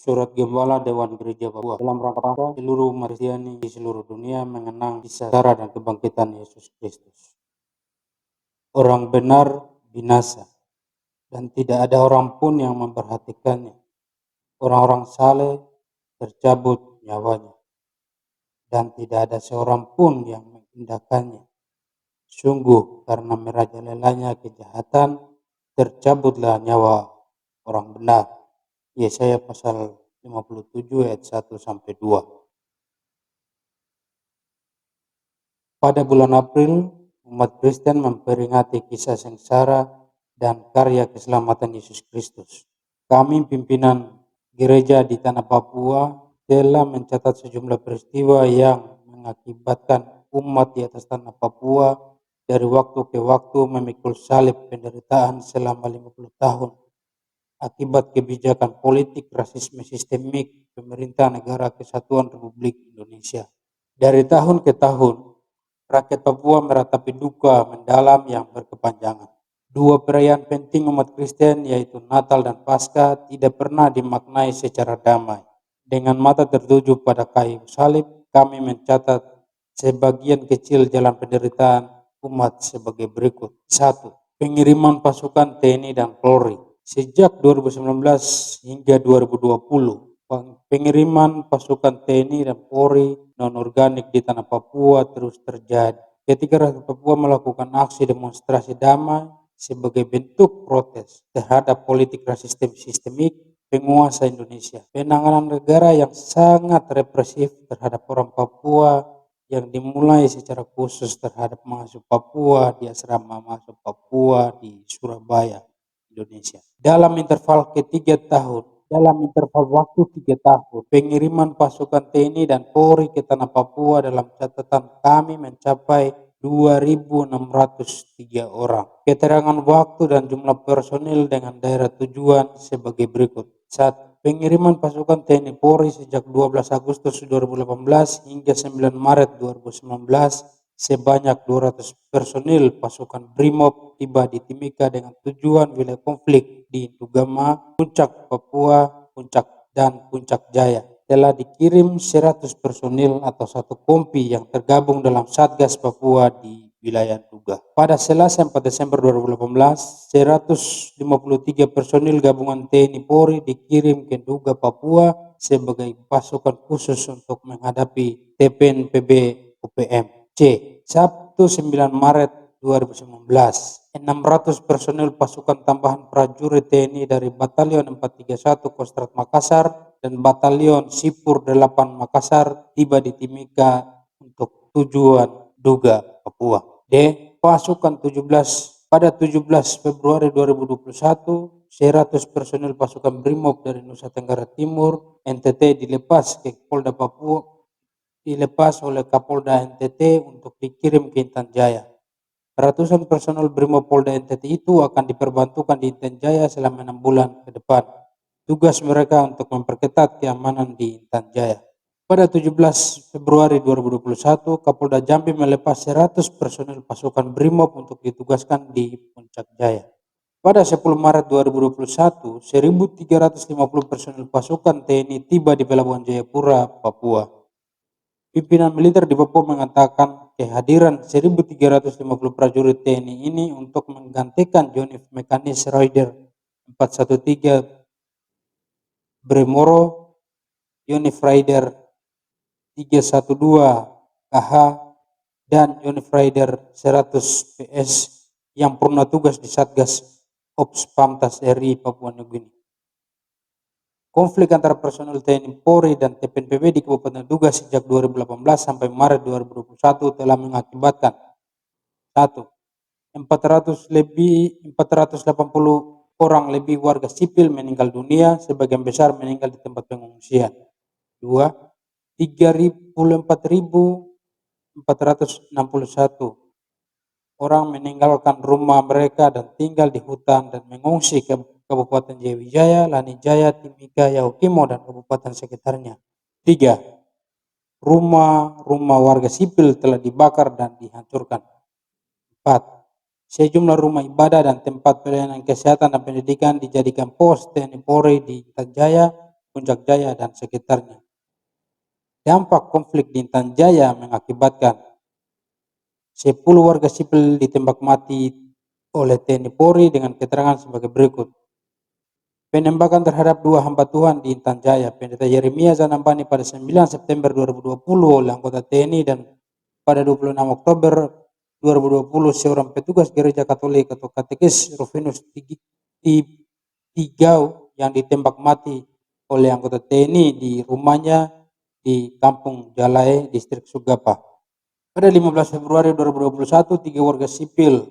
Surat Gembala Dewan Gereja Papua dalam rangka seluruh umat Kristiani di seluruh dunia mengenang kisah sejarah dan kebangkitan Yesus Kristus. Orang benar binasa dan tidak ada orang pun yang memperhatikannya. Orang-orang saleh tercabut nyawanya dan tidak ada seorang pun yang mengindahkannya. Sungguh karena merajalelanya kejahatan tercabutlah nyawa orang benar. Yesaya pasal 57 ayat 1 sampai 2. Pada bulan April, umat Kristen memperingati kisah sengsara dan karya keselamatan Yesus Kristus. Kami pimpinan gereja di tanah Papua telah mencatat sejumlah peristiwa yang mengakibatkan umat di atas tanah Papua dari waktu ke waktu memikul salib penderitaan selama 50 tahun akibat kebijakan politik rasisme sistemik pemerintah negara kesatuan Republik Indonesia. Dari tahun ke tahun, rakyat Papua meratapi duka mendalam yang berkepanjangan. Dua perayaan penting umat Kristen yaitu Natal dan Paskah tidak pernah dimaknai secara damai. Dengan mata tertuju pada kayu salib, kami mencatat sebagian kecil jalan penderitaan umat sebagai berikut. 1. Pengiriman pasukan TNI dan Polri. Sejak 2019 hingga 2020, pengiriman pasukan TNI dan Polri non-organik di tanah Papua terus terjadi. Ketika rakyat Papua melakukan aksi demonstrasi damai sebagai bentuk protes terhadap politik rasisme sistemik penguasa Indonesia. Penanganan negara yang sangat represif terhadap orang Papua yang dimulai secara khusus terhadap mahasiswa Papua di asrama mahasiswa Papua di Surabaya, Indonesia. Dalam interval waktu 3 tahun, pengiriman pasukan TNI dan Polri ke tanah Papua dalam catatan kami mencapai 2.603 orang. Keterangan waktu dan jumlah personil dengan daerah tujuan sebagai berikut. 1. Pengiriman pasukan TNI Polri sejak 12 Agustus 2018 hingga 9 Maret 2019 sebanyak 200 personil pasukan Brimob tiba di Timika dengan tujuan wilayah konflik di Tugama, Puncak Papua, Puncak dan Puncak Jaya. Telah dikirim 100 personil atau satu kompi yang tergabung dalam Satgas Papua di wilayah Duga. Pada Selasa 4 Desember 2018, 153 personil gabungan TNI Polri dikirim ke Duga, Papua sebagai pasukan khusus untuk menghadapi TPNPB UPM. C. Sabtu 9 Maret 2019, 600 personil pasukan tambahan prajurit TNI dari Batalion 431 Kostrat Makassar dan Batalion Sipur 8 Makassar tiba di Timika untuk tujuan Duga, Papua. D. Pasukan 17 pada 17 Februari 2021, 100 personil pasukan Brimob dari Nusa Tenggara Timur, NTT dilepas oleh Kapolda NTT untuk dikirim ke Intan Jaya. Ratusan personel Brimob Polda NTT itu akan diperbantukan di Intan Jaya selama 6 bulan ke depan. Tugas mereka untuk memperketat keamanan di Intan Jaya. Pada 17 Februari 2021, Kapolda Jambi melepas 100 personel pasukan Brimob untuk ditugaskan di Puncak Jaya. Pada 10 Maret 2021, 1.350 personel pasukan TNI tiba di Pelabuhan Jayapura, Papua. Pimpinan militer di Papua mengatakan kehadiran 1.350 prajurit TNI ini untuk menggantikan Unit Mekanis Raider 413 Bremoro, Unit Raider 312 KH, dan Unit Raider 100 PS yang pernah tugas di Satgas Ops Pamtas RI Papua Nugini. Konflik antara personel TNI Polri dan TPNPB di Kabupaten Duga sejak 2018 sampai Maret 2021 telah mengakibatkan 1. 480 orang lebih warga sipil meninggal dunia, sebagian besar meninggal di tempat pengungsian. 2. 34.461 orang meninggalkan rumah mereka dan tinggal di hutan dan mengungsi ke Kabupaten Jayawijaya, Lanijaya, Timika, Yaukimo, dan kabupaten sekitarnya. 3. Rumah-rumah warga sipil telah dibakar dan dihancurkan. 4. Sejumlah rumah ibadah dan tempat pelayanan kesehatan dan pendidikan dijadikan pos TNI Polri di Intan Jaya Puncak Jaya dan sekitarnya. Dampak konflik di Intan Jaya mengakibatkan 10 warga sipil ditembak mati oleh TNI Polri dengan keterangan sebagai berikut. Penembakan terhadap 2 hamba Tuhan di Intan Jaya, Pendeta Yeremia Zanambani pada 9 September 2020 oleh anggota TNI dan pada 26 Oktober 2020 seorang petugas gereja Katolik atau katekis Rufinus Tigau yang ditembak mati oleh anggota TNI di rumahnya di Kampung Jalai, Distrik Sugapa. Pada 15 Februari 2021, 3 warga sipil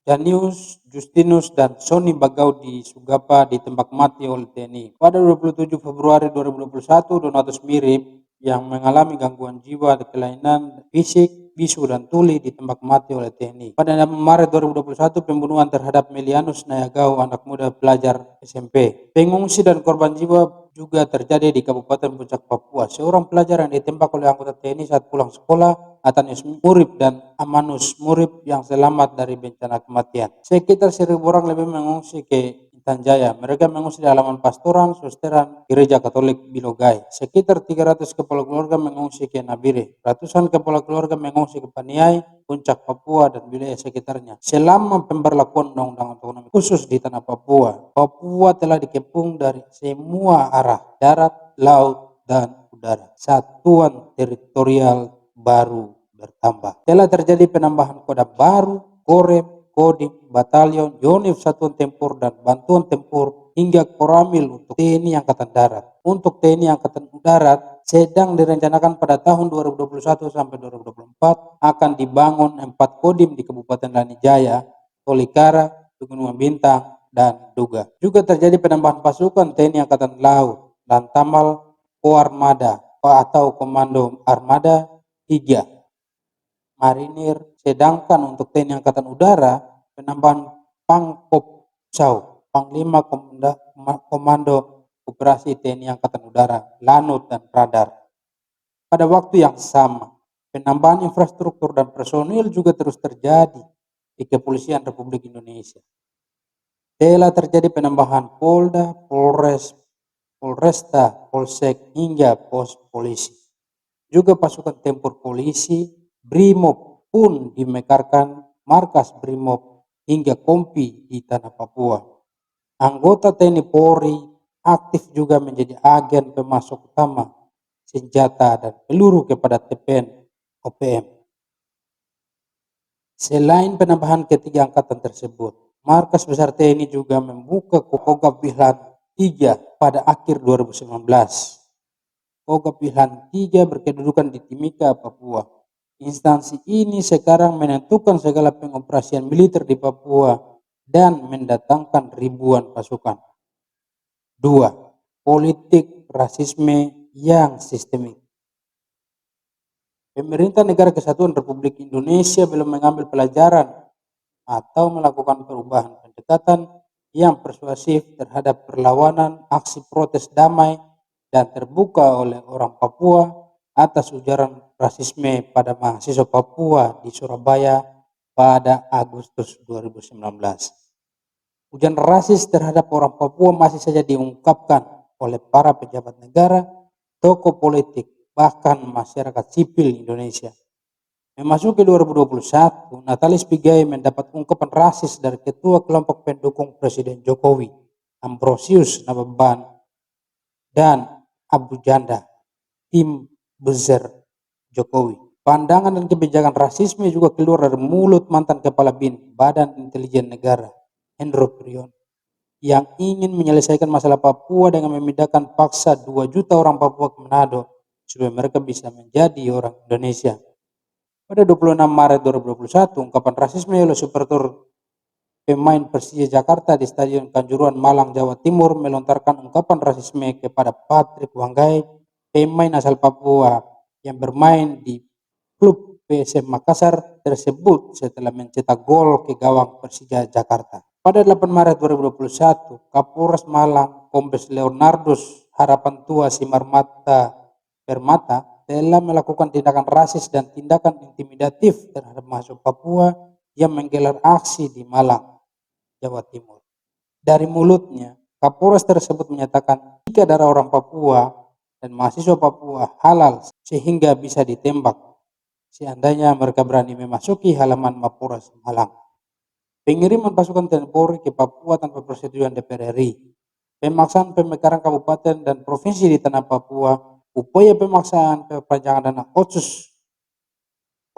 Janius, Justinus, dan Sony Bagau di Sugapa ditembak mati oleh TNI. Pada 27 Februari 2021, Donatus Mirip yang mengalami gangguan jiwa, kelainan fisik, bisu, dan tuli ditembak mati oleh TNI. Pada Maret 2021, pembunuhan terhadap Melianus Nayagau, anak muda pelajar SMP. Pengungsi dan korban jiwa juga terjadi di Kabupaten Puncak, Papua. Seorang pelajar yang ditembak oleh anggota TNI saat pulang sekolah, Atanius Murib dan Amanus Murib yang selamat dari bencana kematian. Sekitar 1.000 orang lebih mengungsi ke Intan Jaya. Mereka mengungsi di halaman pastoran, susteran, Gereja Katolik Bilogai. Sekitar 300 kepala keluarga mengungsi ke Nabire. Ratusan kepala keluarga mengungsi ke Paniai, Puncak, Papua, dan wilayah sekitarnya. Selama pemberlakuan Undang-Undang Otonomi Khusus di tanah Papua, Papua telah dikepung dari semua arah, darat, laut, dan udara. Satuan teritorial baru bertambah. Telah terjadi penambahan Kodam baru, Korem, Kodim, Batalion, Yonif Satuan Tempur, dan Bantuan Tempur hingga Koramil untuk TNI Angkatan Darat. Untuk TNI Angkatan Darat sedang direncanakan pada tahun 2021 sampai 2024 akan dibangun 4 Kodim di Kabupaten Lanijaya, Tolikara, Pegunungan Bintang, dan Duga. Juga terjadi penambahan pasukan TNI Angkatan Laut, Lantamal, Koarmada atau Komando Armada 3 Marinir, sedangkan untuk TNI Angkatan Udara penambahan Pangkopsau, Panglima Komando Operasi TNI Angkatan Udara, Lanut, dan Radar. Pada waktu yang sama, penambahan infrastruktur dan personil juga terus terjadi di Kepolisian Republik Indonesia. Telah terjadi penambahan Polda, Polres, Polresta, Polsek, hingga pos polisi. Juga pasukan tempur polisi, Brimob pun dimekarkan markas Brimob hingga Kompi di tanah Papua. Anggota TNI Polri aktif juga menjadi agen pemasok utama senjata dan peluru kepada TPN OPM. Selain penambahan ketiga angkatan tersebut, markas besar TNI juga membuka Kogab Wilhan 3 pada akhir 2019. Kogab Wilhan 3 berkedudukan di Timika, Papua. Instansi ini sekarang menentukan segala pengoperasian militer di Papua dan mendatangkan ribuan pasukan. 2. Politik rasisme yang sistemik. Pemerintah Negara Kesatuan Republik Indonesia belum mengambil pelajaran atau melakukan perubahan pendekatan yang persuasif terhadap perlawanan aksi protes damai dan terbuka oleh orang Papua atas ujaran rasisme pada mahasiswa Papua di Surabaya pada Agustus 2019. Ujaran rasis terhadap orang Papua masih saja diungkapkan oleh para pejabat negara, tokoh politik, bahkan masyarakat sipil Indonesia. Memasuki 2021, Natalis Pigai mendapat ungkapan rasis dari ketua kelompok pendukung Presiden Jokowi, Ambrosius Nababan, dan Abu Janda, tim besar Jokowi. Pandangan dan kebijakan rasisme juga keluar dari mulut mantan Kepala BIN, Badan Intelijen Negara, Hendro Priyono, yang ingin menyelesaikan masalah Papua dengan memindahkan paksa 2 juta orang Papua ke Manado supaya mereka bisa menjadi orang Indonesia. Pada 26 Maret 2021, ungkapan rasisme oleh supporter pemain Persija Jakarta di Stadion Kanjuruhan, Malang, Jawa Timur melontarkan ungkapan rasisme kepada Patrick Wanggai, pemain asal Papua yang bermain di klub PSM Makassar tersebut setelah mencetak gol ke gawang Persija Jakarta. Pada 8 Maret 2021, Kapolres Malang, Kombes Leonardus Harapan Tua Simarmata Permata telah melakukan tindakan rasis dan tindakan intimidatif terhadap mahasiswa Papua yang menggelar aksi di Malang, Jawa Timur. Dari mulutnya, Kapolres tersebut menyatakan jika darah orang Papua dan mahasiswa Papua halal sehingga bisa ditembak seandainya mereka berani memasuki halaman Mapolres Malang. Pengiriman pasukan TNI Polri ke Papua tanpa persetujuan DPR RI, pemaksaan pemekaran kabupaten dan provinsi di tanah Papua, upaya pemaksaan perpanjangan dana otsus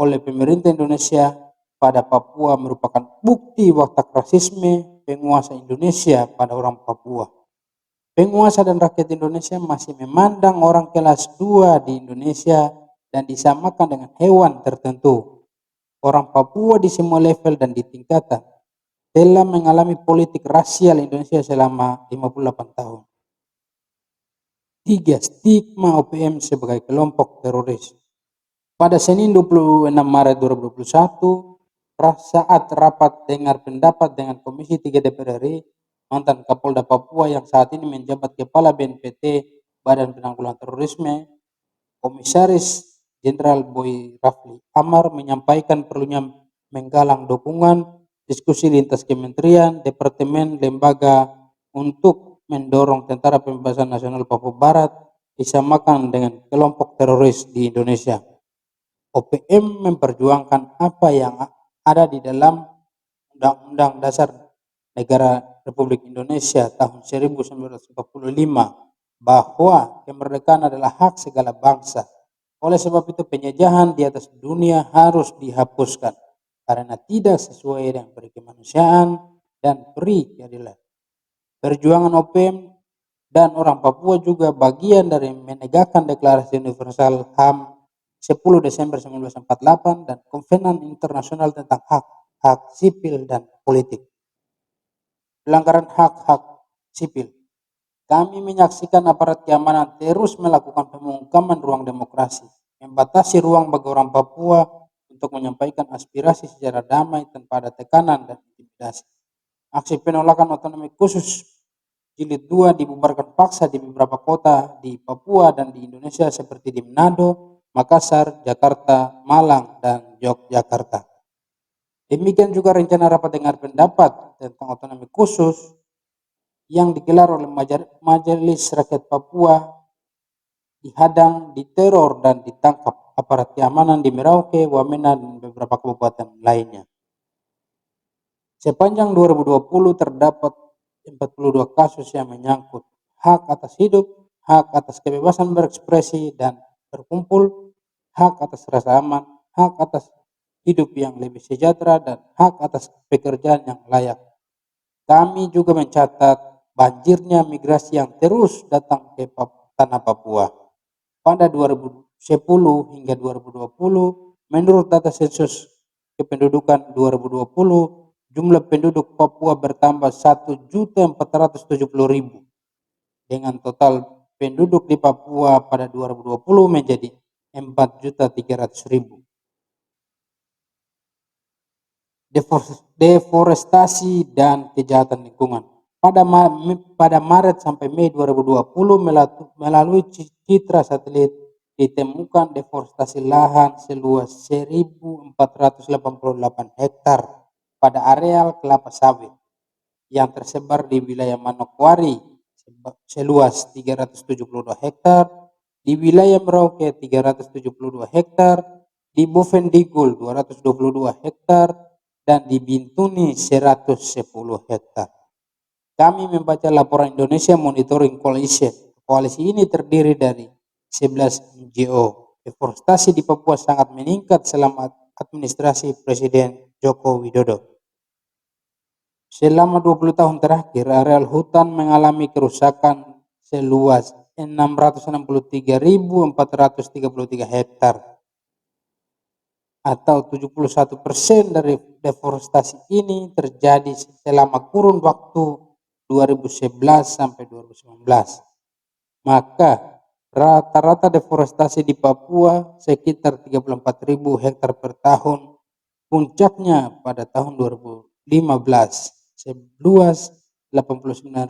oleh pemerintah Indonesia pada Papua merupakan bukti watak rasisme penguasa Indonesia pada orang Papua. Penguasa dan rakyat Indonesia masih memandang orang kelas 2 di Indonesia dan disamakan dengan hewan tertentu. Orang Papua di semua level dan di tingkatan telah mengalami politik rasial Indonesia selama 58 tahun. 3. Stigma OPM sebagai kelompok teroris. Pada Senin 26 Maret 2021, saat rapat dengar pendapat dengan Komisi 3 DPR RI, mantan Kapolda Papua yang saat ini menjabat Kepala BNPT Badan Penanggulangan Terorisme, Komisaris Jenderal Boy Rafli Amar menyampaikan perlunya menggalang dukungan diskusi lintas kementerian, departemen, lembaga untuk mendorong Tentara Pembebasan Nasional Papua Barat disamakan dengan kelompok teroris di Indonesia. OPM memperjuangkan apa yang ada di dalam Undang-Undang Dasar Negara Republik Indonesia tahun 1945 bahwa kemerdekaan adalah hak segala bangsa. Oleh sebab itu penjajahan di atas dunia harus dihapuskan karena tidak sesuai dengan peri kemanusiaan dan peri keadilan. Perjuangan OPM dan orang Papua juga bagian dari menegakkan Deklarasi Universal HAM 10 Desember 1948 dan Konvenan Internasional tentang hak sipil dan politik. Pelanggaran hak-hak sipil. Kami menyaksikan aparat keamanan terus melakukan pembungkaman ruang demokrasi, membatasi ruang bagi orang Papua untuk menyampaikan aspirasi secara damai tanpa ada tekanan dan intimidasi. Aksi penolakan otonomi khusus Jilid 2 dibubarkan paksa di beberapa kota di Papua dan di Indonesia seperti di Manado, Makassar, Jakarta, Malang, dan Yogyakarta. Demikian juga rencana rapat dengar pendapat tentang otonomi khusus yang digelar oleh Majelis Rakyat Papua dihadang, diteror, dan ditangkap aparat keamanan di Merauke, Wamena, dan beberapa kabupaten lainnya. Sepanjang 2020 terdapat 42 kasus yang menyangkut hak atas hidup, hak atas kebebasan berekspresi dan berkumpul, hak atas rasa aman, hak atas hidup yang lebih sejahtera, dan hak atas pekerjaan yang layak. Kami juga mencatat banjirnya migrasi yang terus datang ke tanah Papua. Pada 2010 hingga 2020, menurut data sensus kependudukan 2020, jumlah penduduk Papua bertambah 1.470.000 dengan total penduduk di Papua pada 2020 menjadi 4.300.000. Deforestasi dan kejahatan lingkungan. Pada Maret sampai Mei 2020 melalui citra satelit ditemukan deforestasi lahan seluas 1.488 hektar pada areal kelapa sawit yang tersebar di wilayah Manokwari seluas 372 hektar, di wilayah Merauke 372 hektar, di Bovendigul 222 hektar, dan di Bintuni 110 hektar. Kami membaca laporan Indonesia Monitoring Coalition. Koalisi ini terdiri dari 11 NGO. Deforestasi di Papua sangat meningkat selama administrasi Presiden Joko Widodo. Selama 20 tahun terakhir, areal hutan mengalami kerusakan seluas 663.433 hektar atau 71% dari deforestasi ini terjadi selama kurun waktu 2011 sampai 2019. Maka rata-rata deforestasi di Papua sekitar 34.000 hektar per tahun. Puncaknya pada tahun 2015 seluas 89.000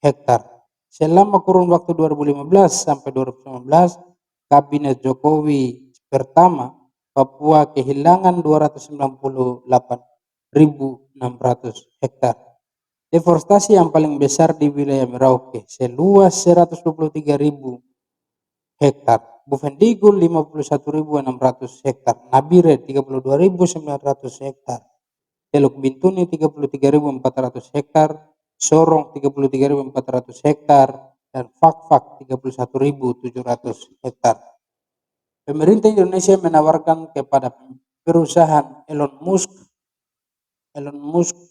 hektar. Selama kurun waktu 2015 sampai 2019, Kabinet Jokowi pertama Papua kehilangan 298.600 hektar. Deforestasi yang paling besar di wilayah Merauke seluas 123.000 hektar, Bovendigul 51.600 hektar, Nabire 32.900 hektar, Teluk Bintuni 33.400 hektar, Sorong 33.400 hektar, dan Fakfak 31.700 hektar. Pemerintah Indonesia menawarkan kepada perusahaan Elon Musk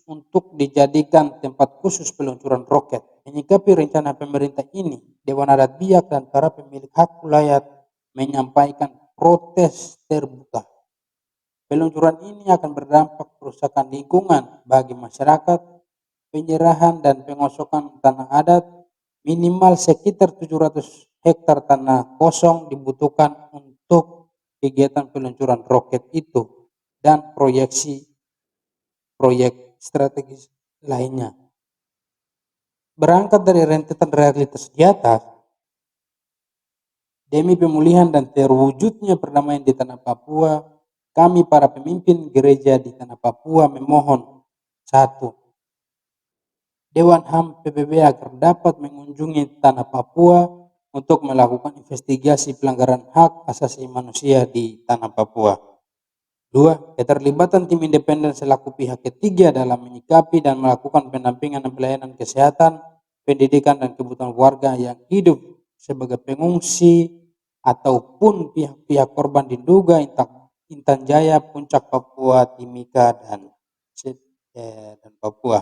untuk dijadikan tempat khusus peluncuran roket. Menyikapi rencana pemerintah ini, Dewan Adat Biak dan para pemilik hak wilayah menyampaikan protes terbuka. Peluncuran ini akan berdampak kerusakan lingkungan bagi masyarakat, penyerahan dan pengosokan tanah adat, minimal sekitar 700 hektar tanah kosong dibutuhkan untuk kegiatan peluncuran roket itu dan proyek strategis lainnya. Berangkat dari rentetan realitas di atas, demi pemulihan dan terwujudnya perdamaian di tanah Papua, kami para pemimpin gereja di tanah Papua memohon: 1. Dewan HAM PBB agar dapat mengunjungi tanah Papua untuk melakukan investigasi pelanggaran hak asasi manusia di tanah Papua. 2. Keterlibatan tim independen selaku pihak ketiga dalam menyikapi dan melakukan pendampingan dan pelayanan kesehatan, pendidikan, dan kebutuhan warga yang hidup sebagai pengungsi ataupun pihak-pihak korban diduga Intan Jaya, Puncak Papua, Timika, dan Papua.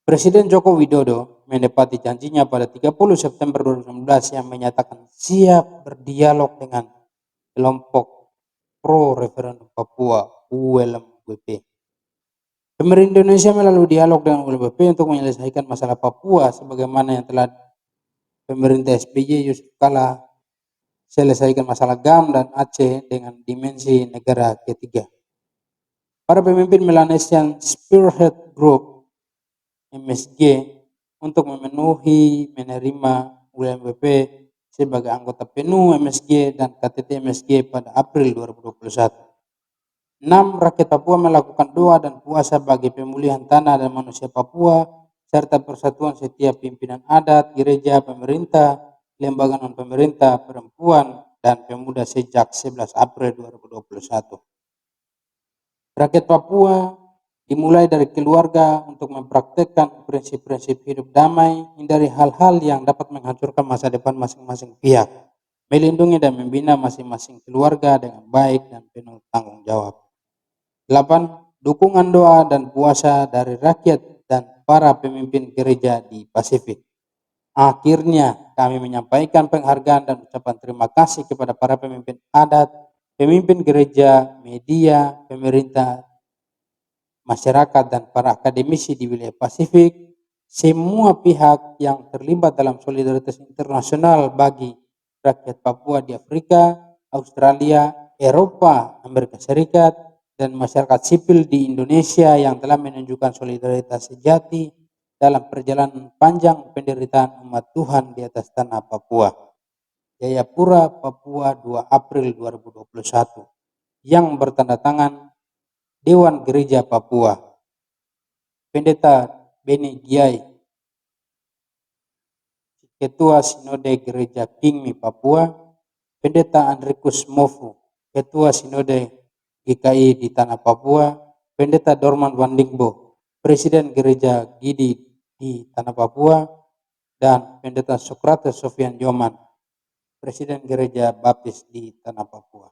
Presiden Joko Widodo menepati janjinya pada 30 September 2019 yang menyatakan siap berdialog dengan kelompok pro referendum Papua ULMWP. Pemerintah Indonesia melalui dialog dengan ULMWP untuk menyelesaikan masalah Papua sebagaimana yang telah pemerintah SBY Yusuf Kala selesaikan masalah GAM dan Aceh dengan dimensi negara ketiga. Para pemimpin Melanesian Spearhead Group MSG untuk menerima ULMWP sebagai anggota penuh MSG dan KTT MSG pada April 2021. 6. Rakyat Papua melakukan doa dan puasa bagi pemulihan tanah dan manusia Papua serta persatuan setiap pimpinan adat, gereja, pemerintah, lembaga non-pemerintah, perempuan, dan pemuda sejak 11 April 2021. Rakyat Papua dimulai dari keluarga untuk mempraktekkan prinsip-prinsip hidup damai, hindari hal-hal yang dapat menghancurkan masa depan masing-masing pihak, melindungi dan membina masing-masing keluarga dengan baik dan penuh tanggung jawab. 8. Dukungan doa dan puasa dari rakyat dan para pemimpin gereja di Pasifik. Akhirnya kami menyampaikan penghargaan dan ucapan terima kasih kepada para pemimpin adat, pemimpin gereja, media, pemerintah, masyarakat, dan para akademisi di wilayah Pasifik, semua pihak yang terlibat dalam solidaritas internasional bagi rakyat Papua di Afrika, Australia, Eropa, Amerika Serikat, dan masyarakat sipil di Indonesia yang telah menunjukkan solidaritas sejati dalam perjalanan panjang penderitaan umat Tuhan di atas tanah Papua. Jayapura, Papua, 2 April 2021, yang bertanda tangan Dewan Gereja Papua, Pendeta Beni Giai, Ketua Sinode Gereja Pingmi Papua, Pendeta Andrikus Mofu, Ketua Sinode GKI di Tanah Papua, Pendeta Dorman Wandingbo, Presiden Gereja Gidi di Tanah Papua, dan Pendeta Sokrates Sofian Joman, Presiden Gereja Baptis di Tanah Papua.